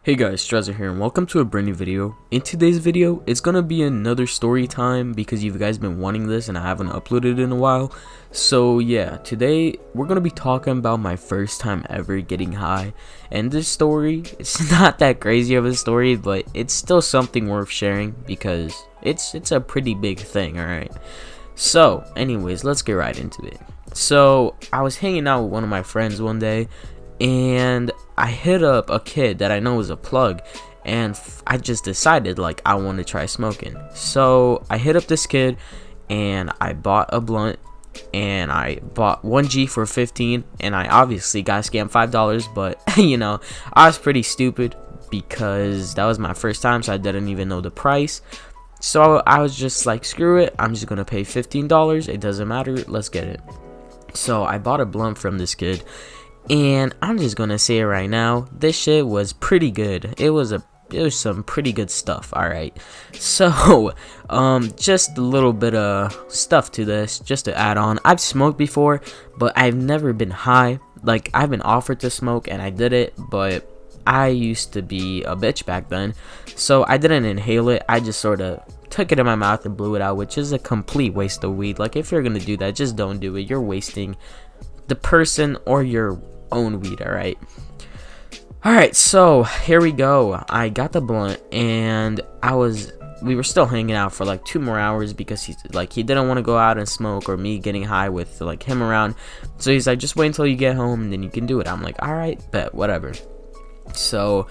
Hey guys, Strezzer here and welcome to a brand new video. In today's video, it's gonna be another story time because you guys been wanting this and I haven't uploaded in a while. So yeah, today we're gonna be talking about my first time ever getting high. And this story, it's not that crazy of a story, but it's still something worth sharing because it's a pretty big thing, alright? So, anyways, let's get right into it. So, I was hanging out with one of my friends one day and I hit up a kid that I know is a plug, and I just decided like I want to try smoking. So I hit up this kid and I bought a blunt, and I bought 1G for 15, and I obviously got scammed $5, but you know, I was pretty stupid because that was my first time, so I didn't even know the price. So I was just like, screw it, I'm just gonna pay $15, it doesn't matter, let's get it. So I bought a blunt from this kid, and I'm just gonna say it right now, this shit was pretty good. It was some pretty good stuff, alright? So, just a little bit of stuff to this, just to add on. I've smoked before, but I've never been high. Like, I've been offered to smoke, and I did it, but I used to be a bitch back then. So, I didn't inhale it, I just sort of took it in my mouth and blew it out, which is a complete waste of weed. Like, if you're gonna do that, just don't do it. You're wasting the person or your own weed, alright? Alright, so here we go. I got the blunt, and we were still hanging out for like 2 more hours because he didn't want to go out and smoke, or me getting high with like him around. So he's like, just wait until you get home and then you can do it. I'm like, alright, bet, whatever. So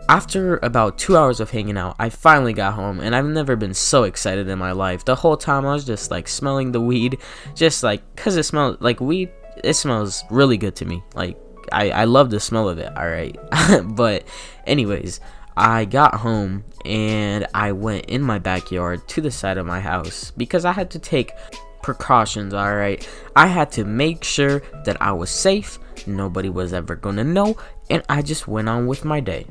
after about 2 hours of hanging out, I finally got home, and I've never been so excited in my life. The whole time I was just like smelling the weed, just like, cause it smells like weed. It smells really good to me. Like, I love the smell of it, alright? But anyways, I got home and I went in my backyard to the side of my house because I had to take precautions, alright? I had to make sure that I was safe, nobody was ever gonna know, and I just went on with my day.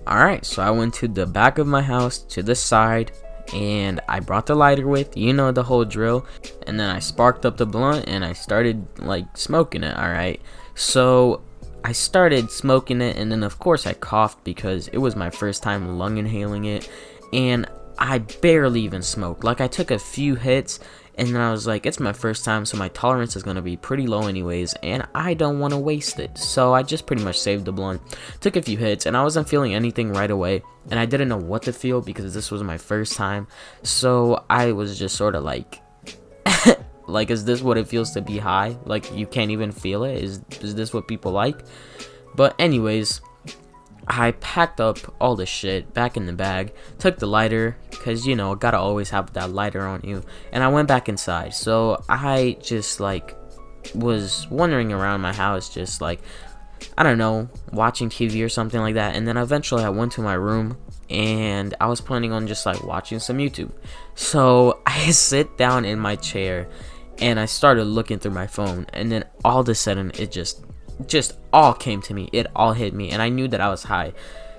Alright, so I went to the back of my house, to the side, and I brought the lighter with, you know the whole drill, and then I sparked up the blunt and I started like smoking it, alright? So I started smoking it, and then of course I coughed because it was my first time lung inhaling it, and I barely even smoked. Like, I took a few hits, and then I was like, it's my first time, so my tolerance is going to be pretty low anyways, and I don't want to waste it. So I just pretty much saved the blunt, took a few hits, and I wasn't feeling anything right away, and I didn't know what to feel because this was my first time. So I was just sort of like, like, is this what it feels to be high? Like, you can't even feel it? Is this what people like? But anyways, I packed up all the shit back in the bag, took the lighter, because, you know, gotta always have that lighter on you, and I went back inside. So I just, like, was wandering around my house, just, like, I don't know, watching TV or something like that, and then eventually I went to my room, and I was planning on just, like, watching some YouTube. So I sit down in my chair, and I started looking through my phone, and then all of a sudden, it just all came to me. It all hit me, and I knew that I was high.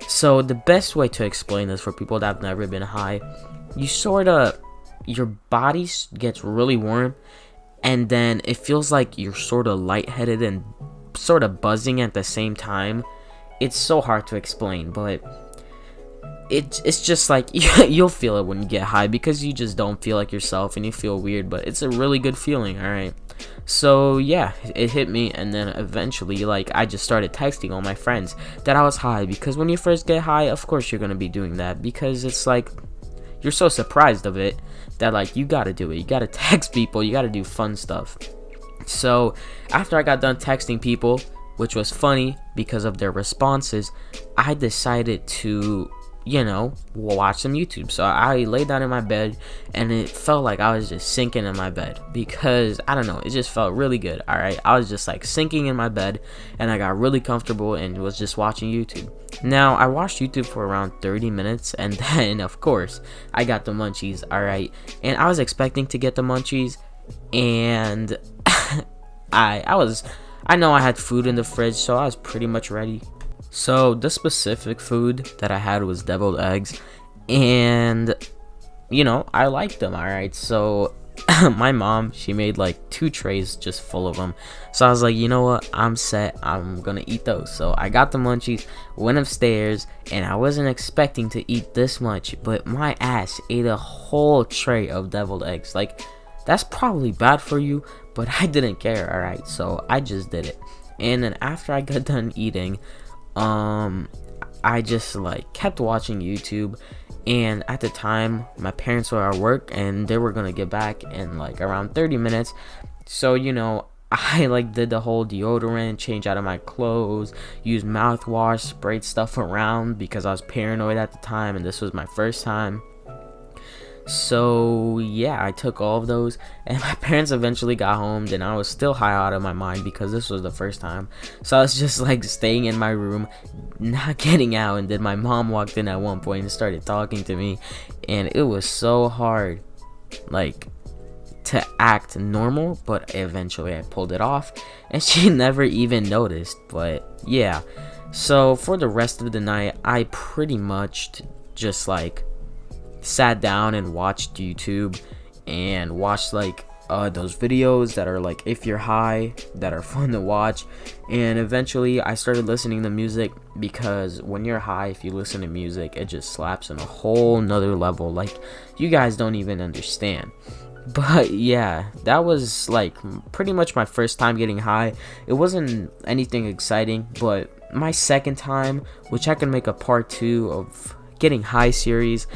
So the best way to explain this for people that have never been high, your body gets really warm, and then it feels like you're sort of lightheaded and sort of buzzing at the same time. It's so hard to explain, but it's just like, you'll feel it when you get high because you just don't feel like yourself and you feel weird, but it's a really good feeling, alright? So yeah, it hit me, and then eventually, like, I just started texting all my friends that I was high, because when you first get high, of course you're gonna be doing that, because it's like, you're so surprised of it that, like, you gotta do it, you gotta text people, you gotta do fun stuff. So after I got done texting people, which was funny because of their responses, I decided to, you know, watch some YouTube. So I lay down in my bed, and it felt like I was just sinking in my bed because, I don't know, it just felt really good, alright? I was just like sinking in my bed, and I got really comfortable and was just watching YouTube. Now, I watched YouTube for around 30 minutes, and then, of course, I got the munchies, alright? And I was expecting to get the munchies, and I know I had food in the fridge, so I was pretty much ready. So the specific food that I had was deviled eggs, and, you know, I liked them, alright? So my mom, she made like 2 trays just full of them. So I was like, you know what, I'm set, I'm gonna eat those. So I got the munchies, went upstairs, and I wasn't expecting to eat this much, but my ass ate a whole tray of deviled eggs. Like, that's probably bad for you, but I didn't care. All right, so I just did it. And then after I got done eating, I just like kept watching YouTube. And at the time, my parents were at work and they were gonna get back in like around 30 minutes. So, you know, I like did the whole deodorant, change out of my clothes, used mouthwash, sprayed stuff around because I was paranoid at the time and this was my first time. So yeah, I took all of those, and my parents eventually got home, and I was still high out of my mind because this was the first time. So I was just like staying in my room, not getting out, and then my mom walked in at one point and started talking to me, and it was so hard like to act normal, but eventually I pulled it off and she never even noticed. But yeah, so for the rest of the night I pretty much just like sat down and watched YouTube and watched like those videos that are like if you're high, that are fun to watch. And eventually I started listening to music, because when you're high, if you listen to music, it just slaps on a whole nother level like you guys don't even understand. But yeah, that was like pretty much my first time getting high. It wasn't anything exciting, but my second time, which I can make a part 2 of getting high series,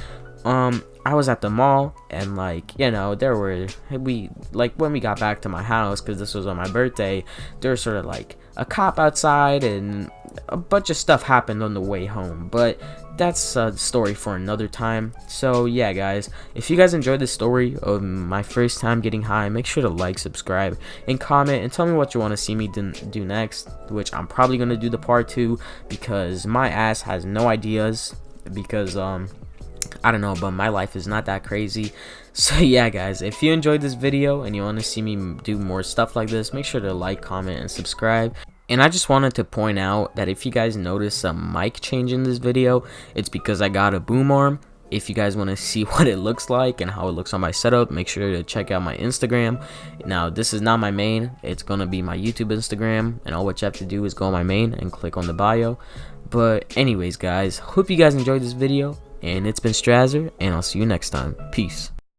I was at the mall, and like, you know, when we got back to my house, because this was on my birthday, there was sort of like a cop outside and a bunch of stuff happened on the way home, but that's a story for another time. So yeah guys, if you guys enjoyed the story of my first time getting high, make sure to like, subscribe, and comment, and tell me what you want to see me do next, which I'm probably going to do the part 2, because my ass has no ideas, because I don't know, but my life is not that crazy. So yeah guys, if you enjoyed this video and you want to see me do more stuff like this, make sure to like, comment, and subscribe. And I just wanted to point out that if you guys notice some mic change in this video, it's because I got a boom arm. If you guys want to see what it looks like and how it looks on my setup, make sure to check out my Instagram. Now, this is not my main, it's going to be my YouTube Instagram, and all what you have to do is go on my main and click on the bio. But anyways guys, hope you guys enjoyed this video, and it's been Strazzer, and I'll see you next time. Peace.